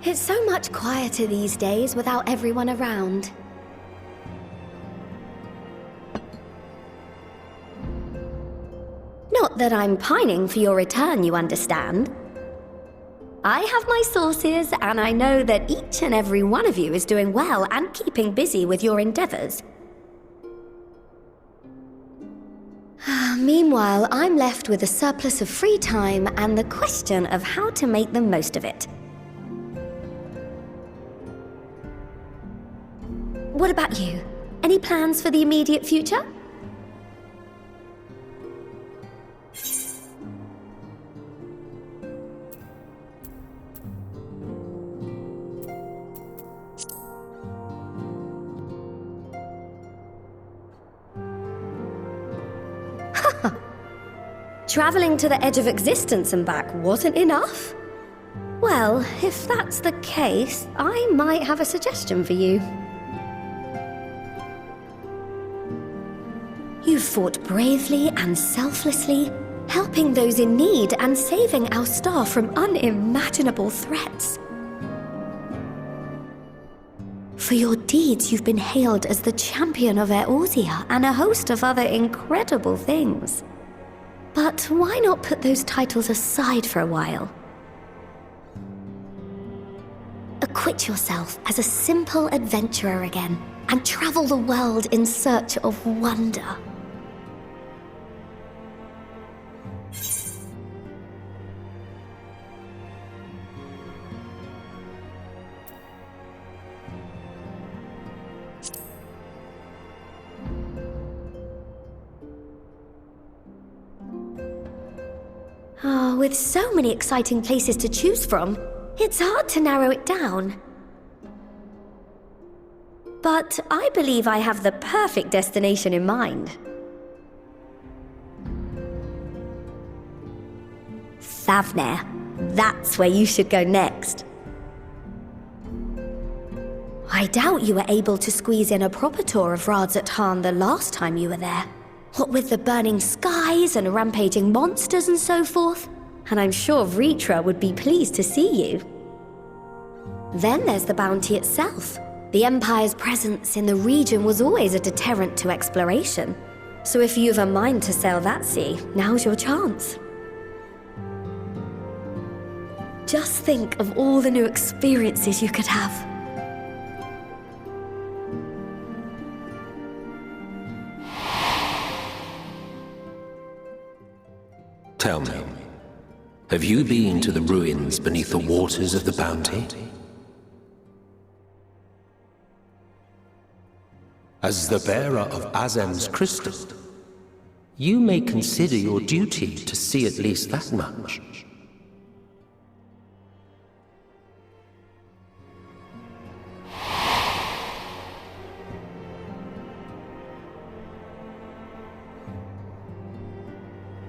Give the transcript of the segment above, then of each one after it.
It's so much quieter these days without everyone around. Not that I'm pining for your return, you understand. I have my sources, and I know that each and every one of you is doing well and keeping busy with your endeavors. Meanwhile, I'm left with a surplus of free time and the question of how to make the most of it. What about you? Any plans for the immediate future? Traveling to the edge of existence and back wasn't enough? Well, if that's the case, I might have a suggestion for you. You fought bravely and selflessly, helping those in need and saving our star from unimaginable threats. For your deeds, you've been hailed as the champion of Eorzea and a host of other incredible things. But why not put those titles aside for a while? Acquit yourself as a simple adventurer again and travel the world in search of wonder. Oh, with so many exciting places to choose from, it's hard to narrow it down. But I believe I have the perfect destination in mind. Thavnair. That's where you should go next. I doubt you were able to squeeze in a proper tour of Radzat the last time you were there. What with the burning skies and rampaging monsters and so forth. And I'm sure Vritra would be pleased to see you. Then there's the bounty itself. The Empire's presence in the region was always a deterrent to exploration. So if you've a mind to sail that sea, now's your chance. Just think of all the new experiences you could have. Tell me, have you been to the ruins beneath the waters of the Bounty? As the bearer of Azem's crystal, you may consider your duty to see at least that much.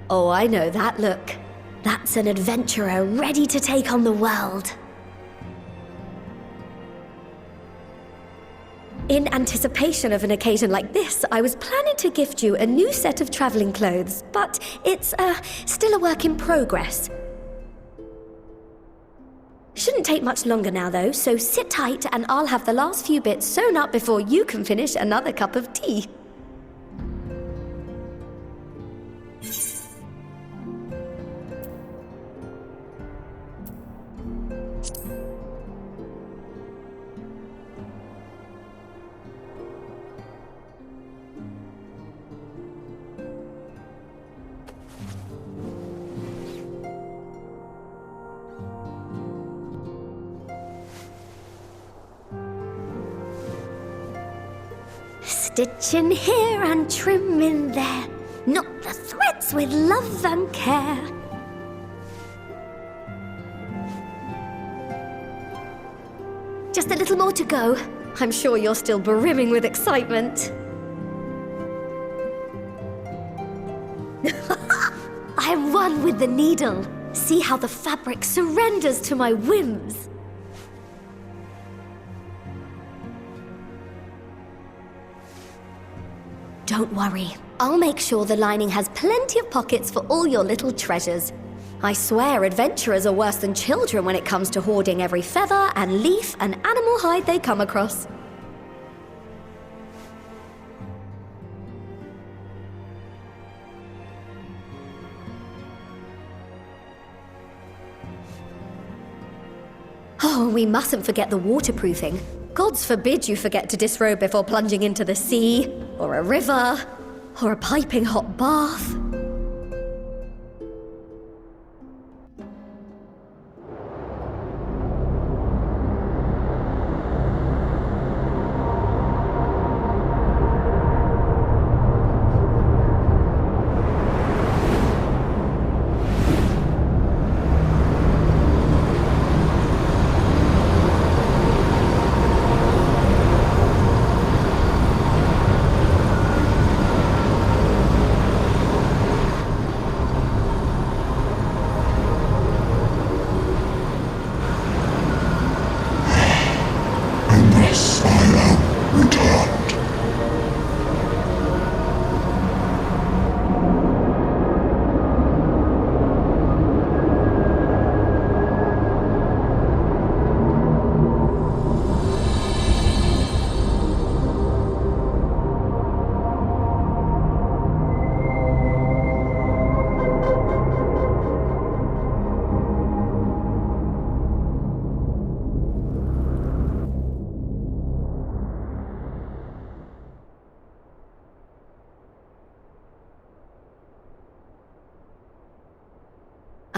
Oh, I know that look. That's an adventurer ready to take on the world. In anticipation of an occasion like this, I was planning to gift you a new set of traveling clothes, but it's, still a work in progress. Shouldn't take much longer now, though, so sit tight and I'll have the last few bits sewn up before you can finish another cup of tea. Stitch in here and trim in there. Knot the threads with love and care. Just a little more to go. I'm sure you're still brimming with excitement. I am one with the needle. See how the fabric surrenders to my whims. Don't worry. I'll make sure the lining has plenty of pockets for all your little treasures. I swear adventurers are worse than children when it comes to hoarding every feather and leaf and animal hide they come across. Oh, we mustn't forget the waterproofing. Gods forbid you forget to disrobe before plunging into the sea, or a river, or a piping hot bath.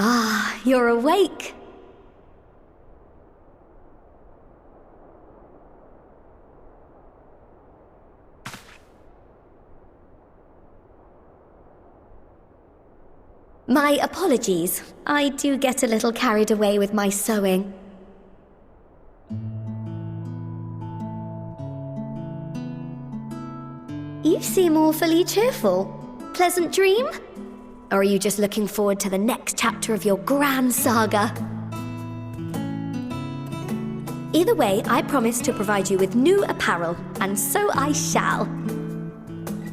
Ah, you're awake. My apologies. I do get a little carried away with my sewing. You seem awfully cheerful. Pleasant dream? Or are you just looking forward to the next chapter of your grand saga? Either way, I promise to provide you with new apparel, and so I shall.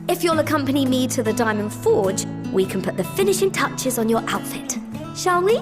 If you'll accompany me to the Diamond Forge, we can put the finishing touches on your outfit. Shall we?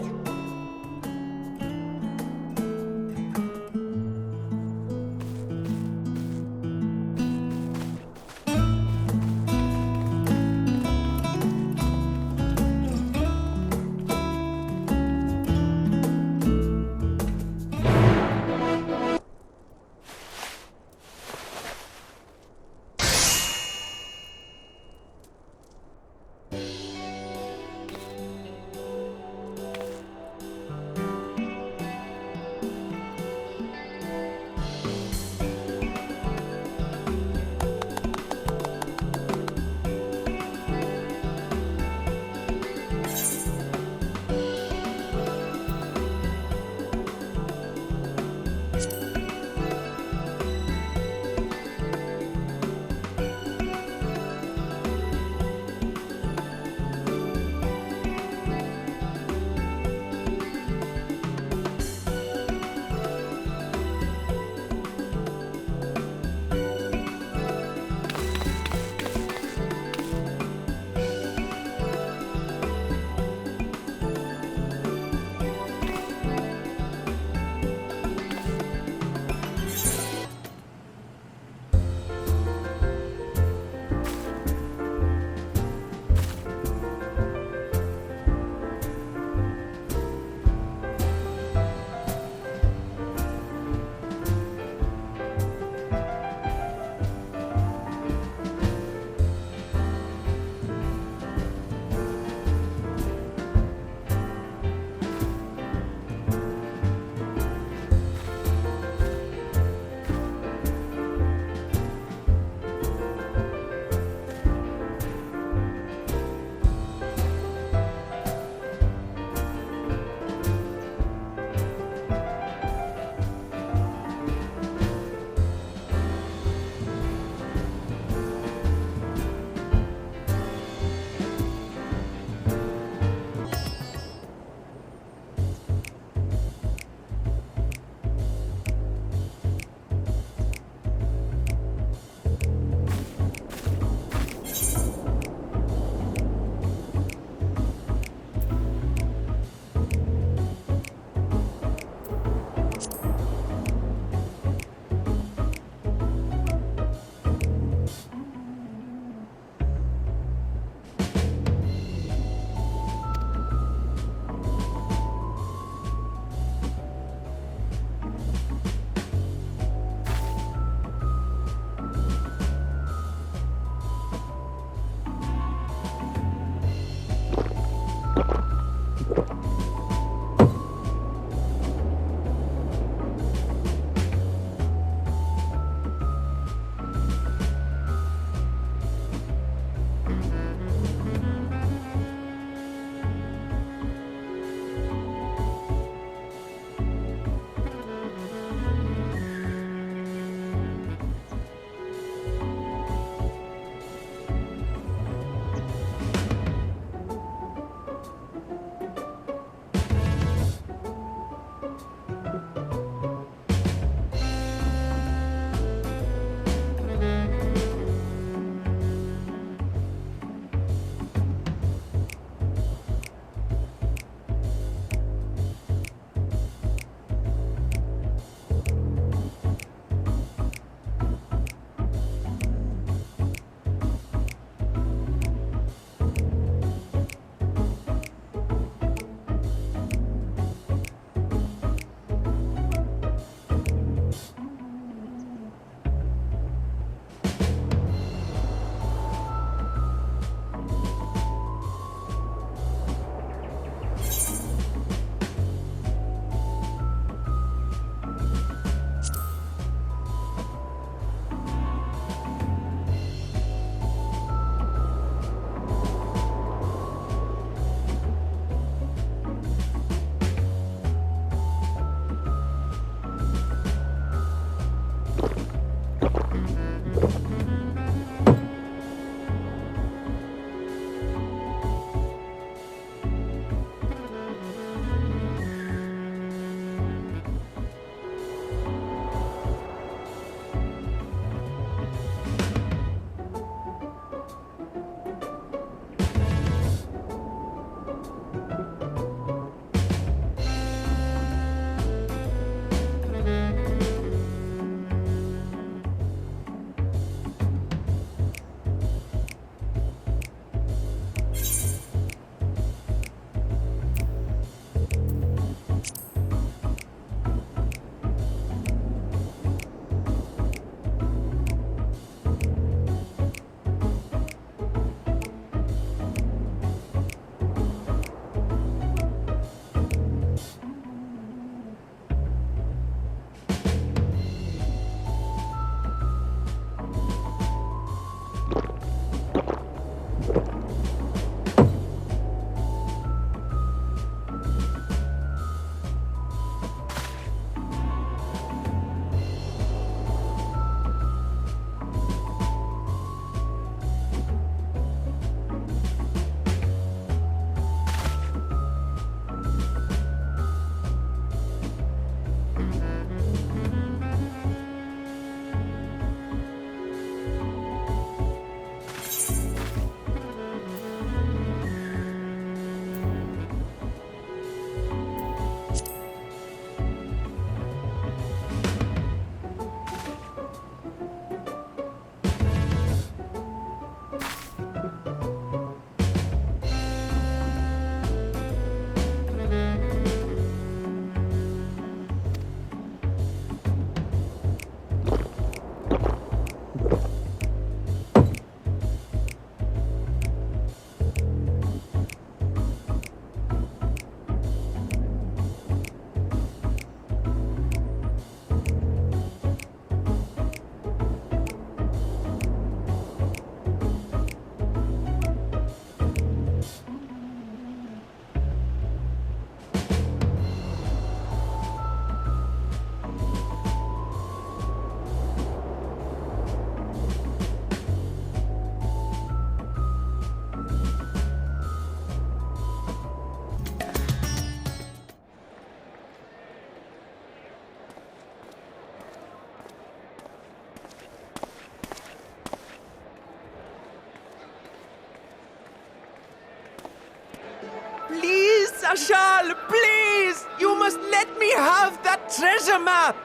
Ashal, please! You must let me have that treasure map!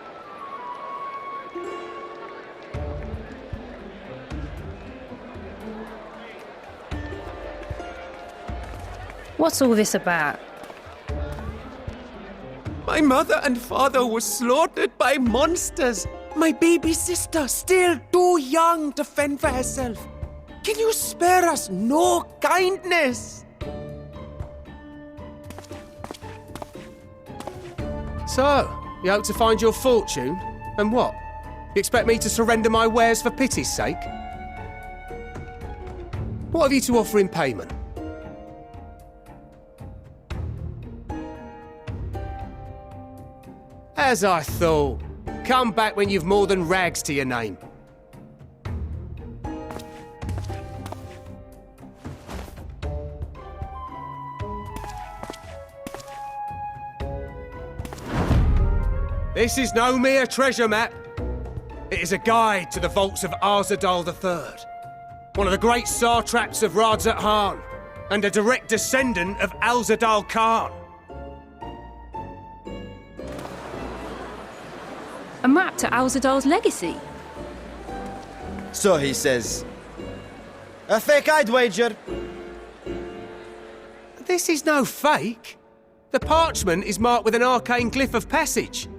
What's all this about? My mother and father were slaughtered by monsters. My baby sister, still too young to fend for herself. Can you spare us no kindness? So, you hope to find your fortune? And what? You expect me to surrender my wares for pity's sake? What have you to offer in payment? As I thought. Come back when you've more than rags to your name. This is no mere treasure map. It is a guide to the vaults of Arzadal III, one of the great satraps of Radzat Khan, and a direct descendant of Alzadal Khan. A map to Alzadal's legacy? So he says. A fake, I'd wager. This is no fake. The parchment is marked with an arcane glyph of passage.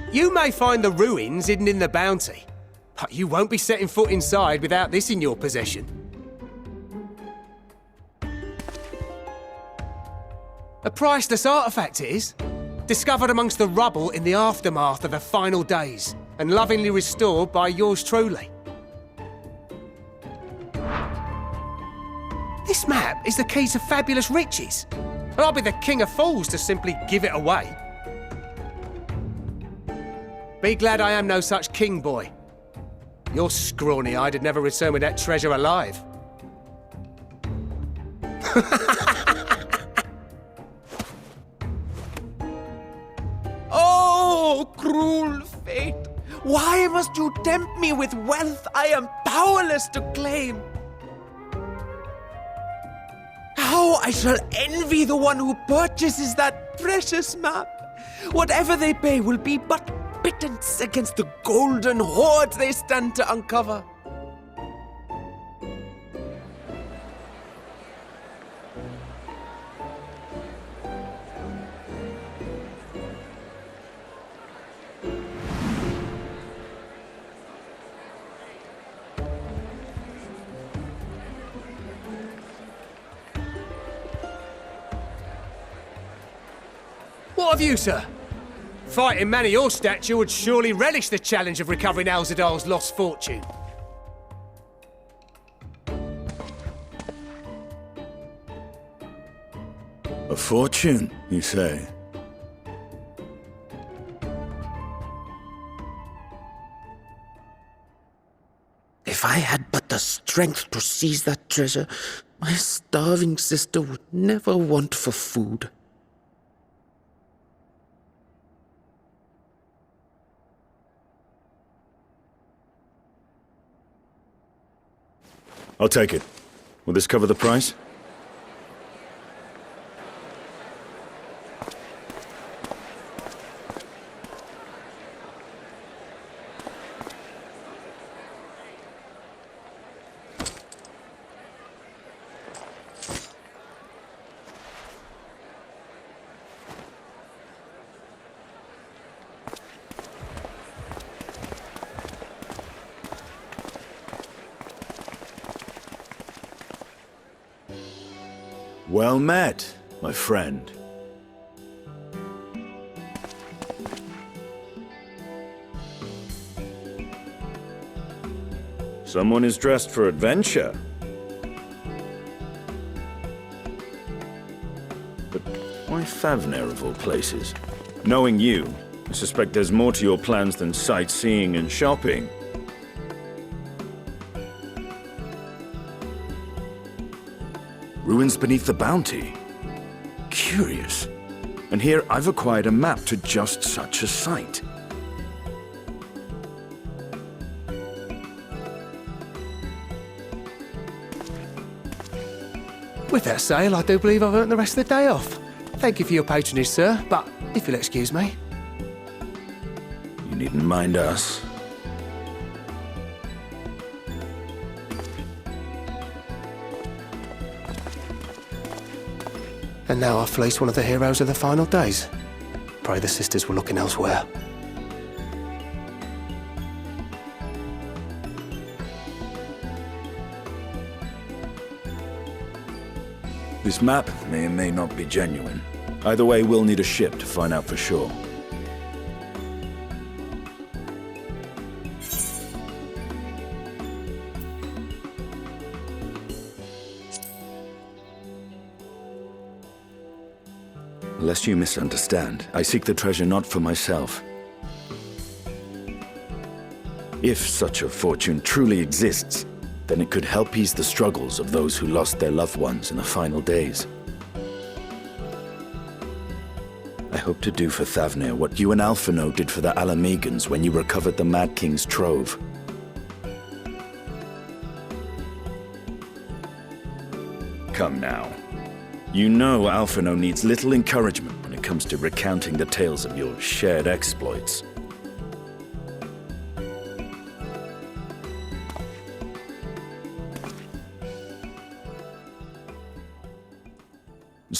You may find the ruins hidden in the bounty, but you won't be setting foot inside without this in your possession. A priceless artifact it is, discovered amongst the rubble in the aftermath of the final days, and lovingly restored by yours truly. This map is the key to fabulous riches, and I'll be the king of fools to simply give it away. Be glad I am no such king boy. Your scrawny-eyed would never return with that treasure alive. Oh, cruel fate! Why must you tempt me with wealth I am powerless to claim? How I shall envy the one who purchases that precious map! Whatever they pay will be but pittance against the golden hoards they stand to uncover. What have you, sir? Fighting man of your stature would surely relish the challenge of recovering Alzadal's lost fortune. A fortune, you say? If I had but the strength to seize that treasure, my starving sister would never want for food. I'll take it. Will this cover the price? Well met, my friend. Someone is dressed for adventure. But why Favner of all places? Knowing you, I suspect there's more to your plans than sightseeing and shopping. Ruins beneath the bounty. Curious. And here I've acquired a map to just such a site. With that sale, I do believe I've earned the rest of the day off. Thank you for your patronage, sir, but if you'll excuse me. You needn't mind us. And now I fleece one of the heroes of the final days. Pray the sisters were looking elsewhere. This map may or may not be genuine. Either way, we'll need a ship to find out for sure. Lest you misunderstand, I seek the treasure not for myself. If such a fortune truly exists, then it could help ease the struggles of those who lost their loved ones in the final days. I hope to do for Thavnir what you and Alphino did for the Alamegans when you recovered the Mad King's trove. Come now. You know Alphino needs little encouragement when it comes to recounting the tales of your shared exploits.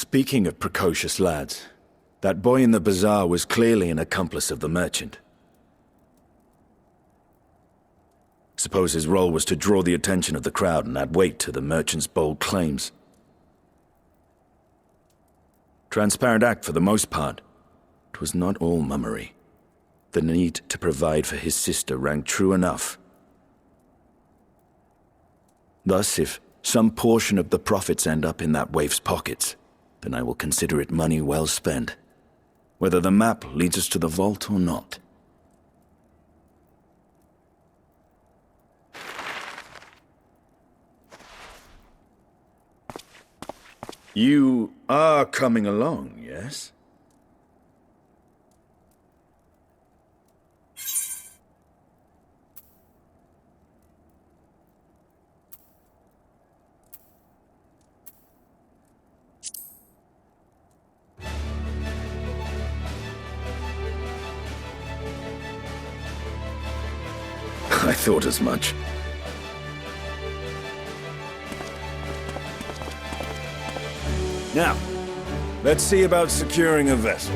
Speaking of precocious lads, that boy in the bazaar was clearly an accomplice of the merchant. Suppose his role was to draw the attention of the crowd and add weight to the merchant's bold claims. Transparent act for the most part. It was not all mummery. The need to provide for his sister rang true enough. Thus, if some portion of the profits end up in that waif's pockets, then I will consider it money well spent, whether the map leads us to the vault or not. You are coming along, yes? I thought as much. Now, let's see about securing a vessel.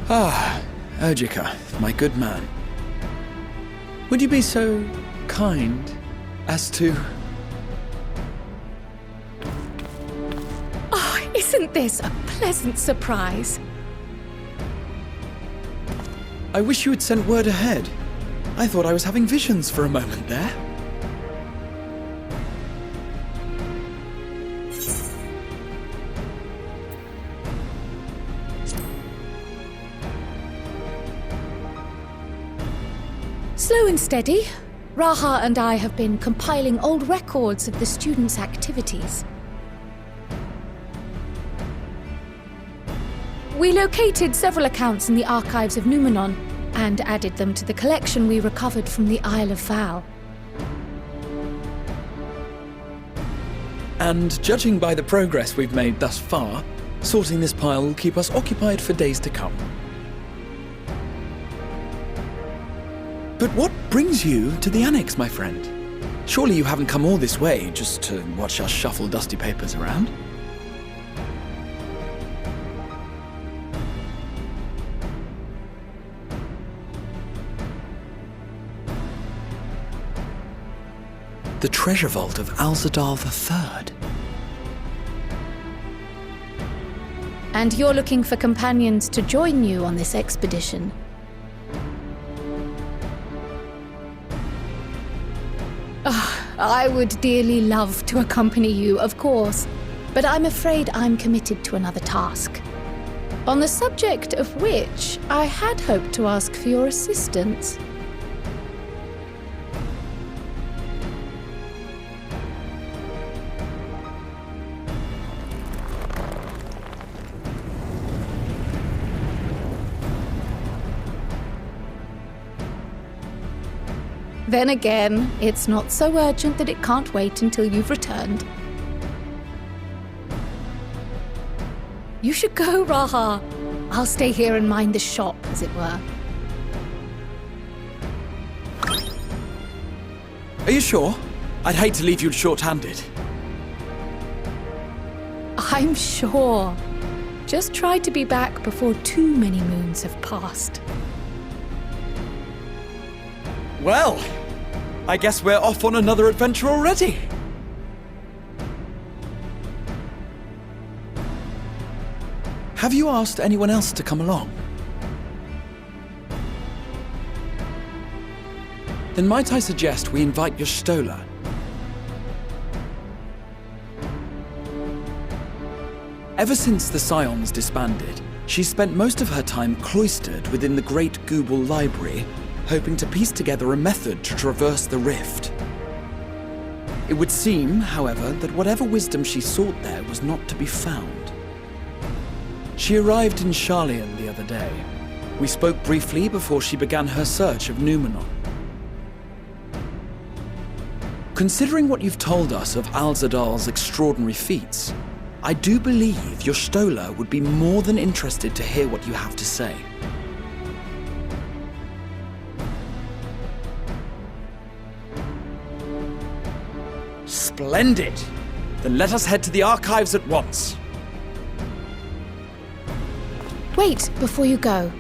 Ojika, my good man. Would you be so kind as to... Oh, isn't this a pleasant surprise? I wish you had sent word ahead. I thought I was having visions for a moment there. Slow and steady. Raha and I have been compiling old records of the students' activities. We located several accounts in the archives of Numenon and added them to the collection we recovered from the Isle of Val. And judging by the progress we've made thus far, sorting this pile will keep us occupied for days to come. But what brings you to the Annex, my friend? Surely you haven't come all this way just to watch us shuffle dusty papers around? The treasure vault of Alzadal III. And you're looking for companions to join you on this expedition. I would dearly love to accompany you, of course, but I'm afraid I'm committed to another task, on the subject of which I had hoped to ask for your assistance. Then again, it's not so urgent that it can't wait until you've returned. You should go, Raha. I'll stay here and mind the shop, as it were. Are you sure? I'd hate to leave you short-handed. I'm sure. Just try to be back before too many moons have passed. Well, I guess we're off on another adventure already. Have you asked anyone else to come along? Then might I suggest we invite your Stola? Ever since the Scions disbanded, she's spent most of her time cloistered within the Great Gooble Library, hoping to piece together a method to traverse the rift. It would seem, however, that whatever wisdom she sought there was not to be found. She arrived in Sharlayan the other day. We spoke briefly before she began her search of Numenon. Considering what you've told us of Alzadal's extraordinary feats, I do believe your Stola would be more than interested to hear what you have to say. Splendid! Then let us head to the archives at once. Wait, before you go.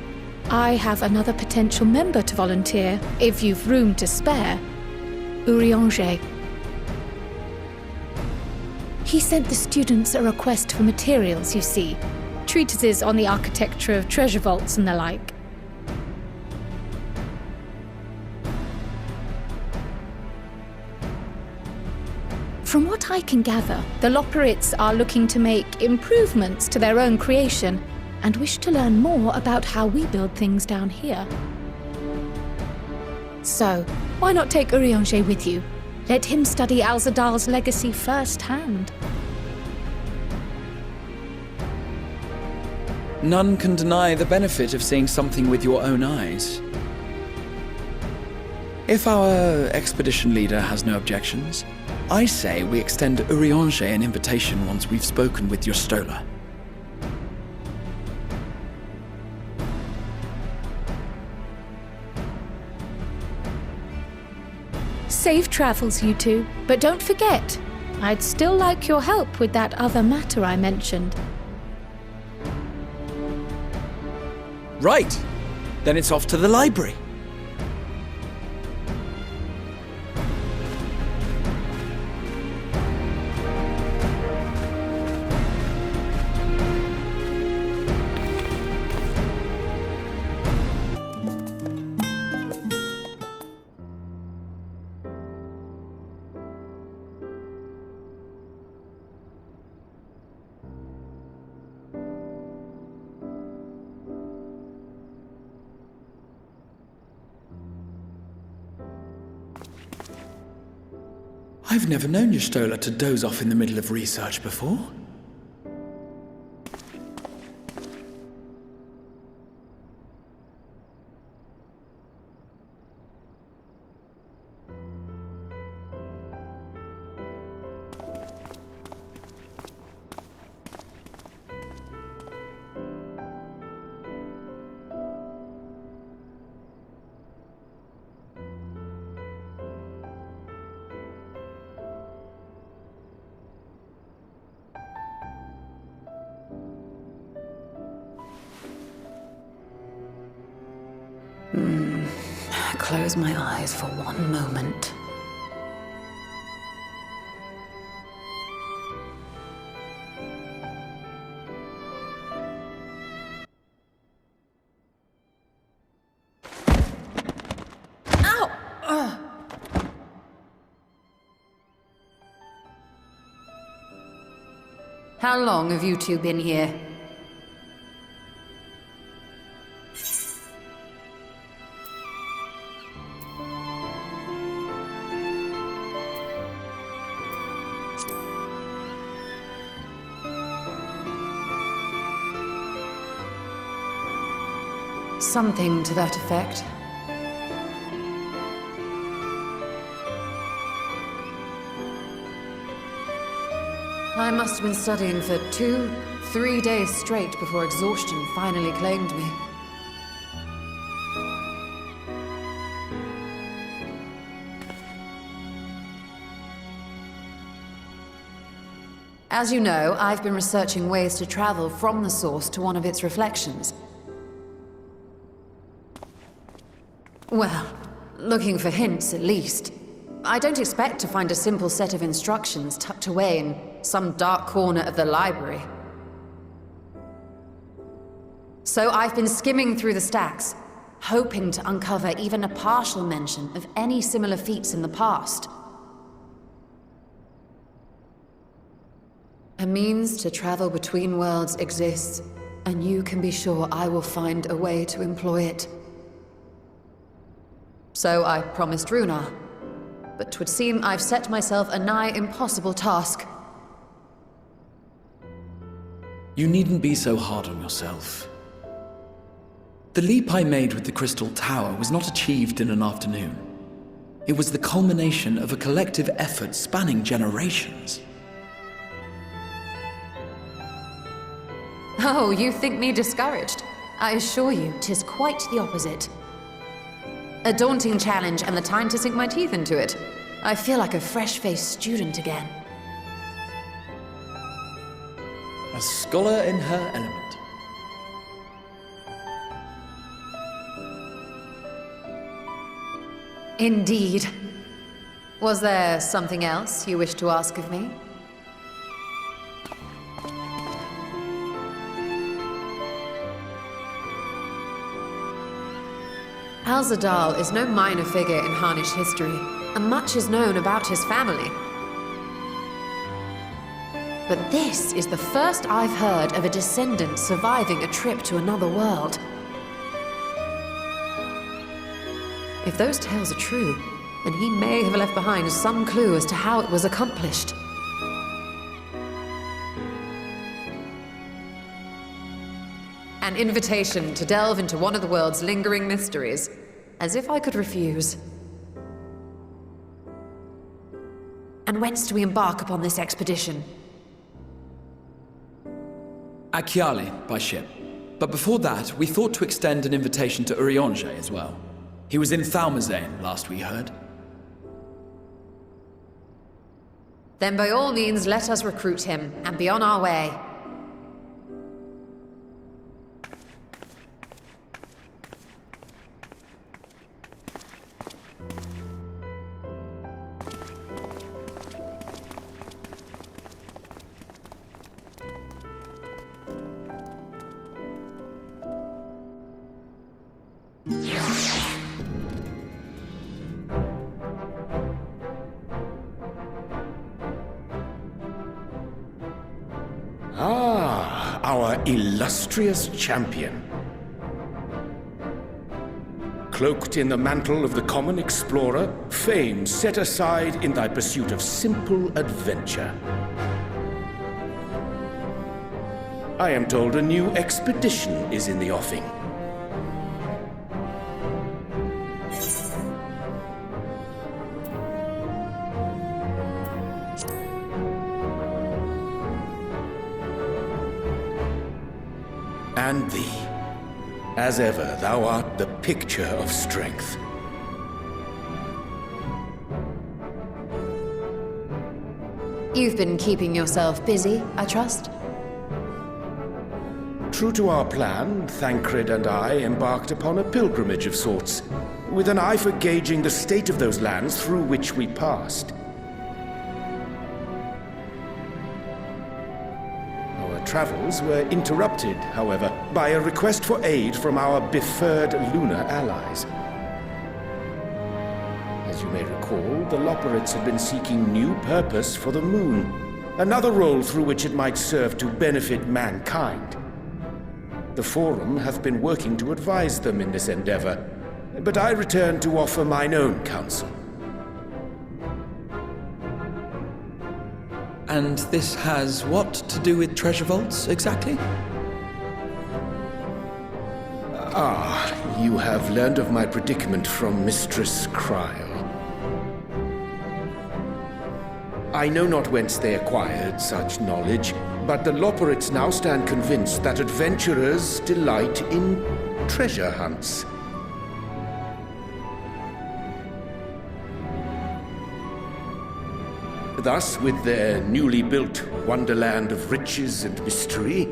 I have another potential member to volunteer, if you've room to spare. Urianger. He sent the students a request for materials, you see. Treatises on the architecture of treasure vaults and the like. From what I can gather, the Loperites are looking to make improvements to their own creation and wish to learn more about how we build things down here. So, why not take Urianger with you? Let him study Alzadal's legacy firsthand. None can deny the benefit of seeing something with your own eyes. If our expedition leader has no objections, I say we extend Urianger an invitation once we've spoken with your Stola. Safe travels, you two. But don't forget, I'd still like your help with that other matter I mentioned. Right. Then it's off to the library. I've never known your Stola to doze off in the middle of research before. Close my eyes for one moment. Ow! How long have you two been here? Something to that effect. I must have been studying for 2-3 days straight before exhaustion finally claimed me. As you know, I've been researching ways to travel from the source to one of its reflections. Well, looking for hints at least. I don't expect to find a simple set of instructions tucked away in some dark corner of the library. So I've been skimming through the stacks, hoping to uncover even a partial mention of any similar feats in the past. A means to travel between worlds exists, and you can be sure I will find a way to employ it. So I promised Runar, but 'twould seem I've set myself a nigh impossible task. You needn't be so hard on yourself. The leap I made with the Crystal Tower was not achieved in an afternoon. It was the culmination of a collective effort spanning generations. Oh, you think me discouraged? I assure you, 'tis quite the opposite. A daunting challenge and the time to sink my teeth into it. I feel like a fresh-faced student again. A scholar in her element. Indeed. Was there something else you wish to ask of me? Alzadal is no minor figure in Harnish history, and much is known about his family. But this is the first I've heard of a descendant surviving a trip to another world. If those tales are true, then he may have left behind some clue as to how it was accomplished. An invitation to delve into one of the world's lingering mysteries. As if I could refuse. And whence do we embark upon this expedition? Achiali, by ship. But before that, we thought to extend an invitation to Urianger as well. He was in Thalmazane, last we heard. Then by all means, let us recruit him, and be on our way. our illustrious champion. Cloaked in the mantle of the common explorer, fame set aside in thy pursuit of simple adventure. I am told a new expedition is in the offing. And thee. As ever, thou art the picture of strength. You've been keeping yourself busy, I trust? True to our plan, Thancred and I embarked upon a pilgrimage of sorts, with an eye for gauging the state of those lands through which we passed. Travels were interrupted, however, by a request for aid from our befurred lunar allies. As you may recall, the Loperites had been seeking new purpose for the moon, another role through which it might serve to benefit mankind. The Forum hath been working to advise them in this endeavor, but I return to offer mine own counsel. And this has what to do with treasure vaults, exactly? You have learned of my predicament from Mistress Cryle. I know not whence they acquired such knowledge, but the Loperites now stand convinced that adventurers delight in treasure hunts. Thus, with their newly built wonderland of riches and mystery,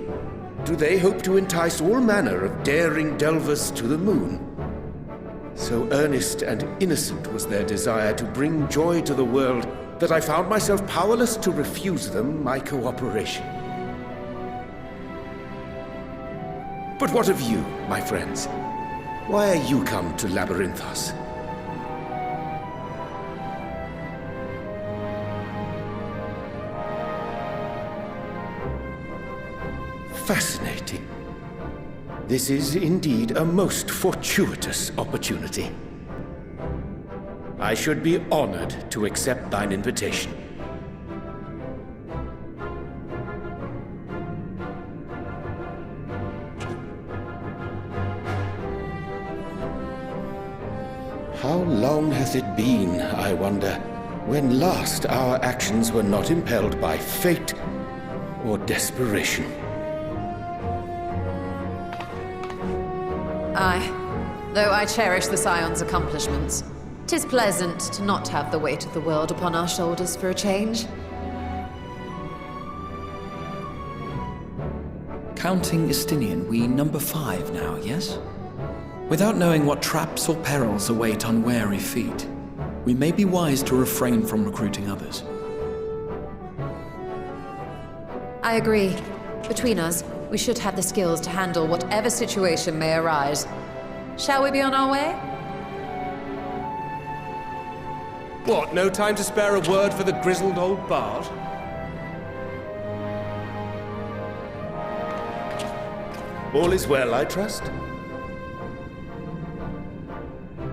do they hope to entice all manner of daring delvers to the moon. So earnest and innocent was their desire to bring joy to the world that I found myself powerless to refuse them my cooperation. But what of you, my friends? Why are you come to Labyrinthos? Fascinating. This is indeed a most fortuitous opportunity. I should be honored to accept thine invitation. How long hath it been, I wonder, when last our actions were not impelled by fate or desperation? Aye. Though I cherish the Scion's accomplishments, 'tis pleasant to not have the weight of the world upon our shoulders for a change. Counting Istinian, we number 5 now, yes? Without knowing what traps or perils await unwary feet, we may be wise to refrain from recruiting others. I agree. Between us, we should have the skills to handle whatever situation may arise. Shall we be on our way? What, no time to spare a word for the grizzled old bard? All is well, I trust?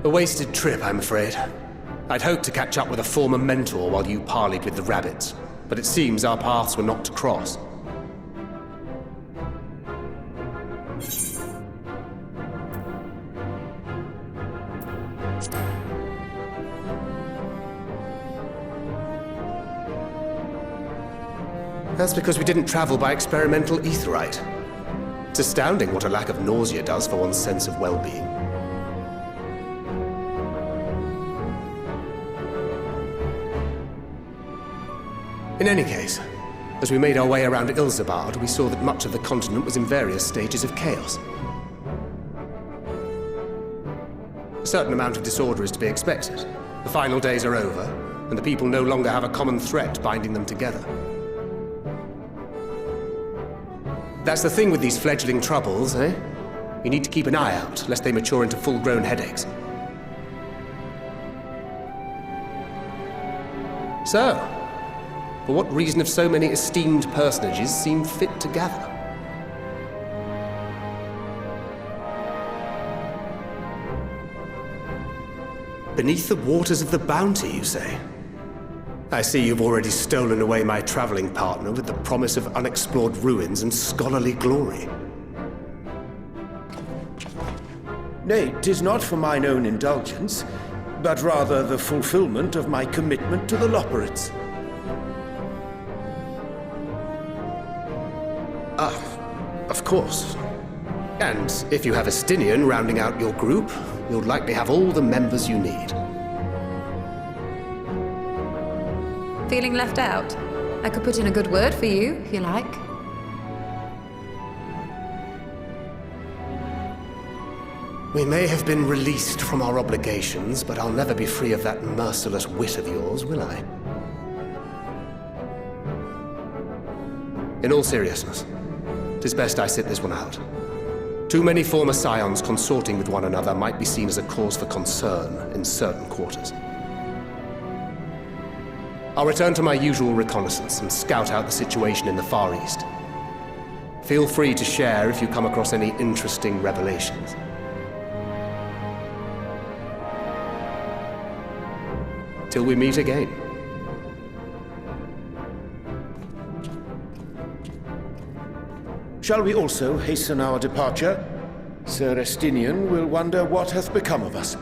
A wasted trip, I'm afraid. I'd hoped to catch up with a former mentor while you parleyed with the rabbits, but it seems our paths were not to cross. That's because we didn't travel by experimental etherite. It's astounding what a lack of nausea does for one's sense of well-being. In any case, as we made our way around Ilzabard, we saw that much of the continent was in various stages of chaos. A certain amount of disorder is to be expected. The final days are over, and the people no longer have a common threat binding them together. That's the thing with these fledgling troubles, eh? You need to keep an eye out, lest they mature into full-grown headaches. So, for what reason have so many esteemed personages seemed fit to gather? Beneath the waters of the bounty, you say? I see you've already stolen away my traveling partner with the promise of unexplored ruins and scholarly glory. Nay, 'tis not for mine own indulgence, but rather the fulfillment of my commitment to the Loporrits. Of course. And if you have a Stinian rounding out your group, you'll likely have all the members you need. Feeling left out? I could put in a good word for you, if you like. We may have been released from our obligations, but I'll never be free of that merciless wit of yours, will I? In all seriousness, 'tis best I sit this one out. Too many former scions consorting with one another might be seen as a cause for concern in certain quarters. I'll return to my usual reconnaissance and scout out the situation in the Far East. Feel free to share if you come across any interesting revelations. Till we meet again. Shall we also hasten our departure? Sir Estinian will wonder what hath become of us.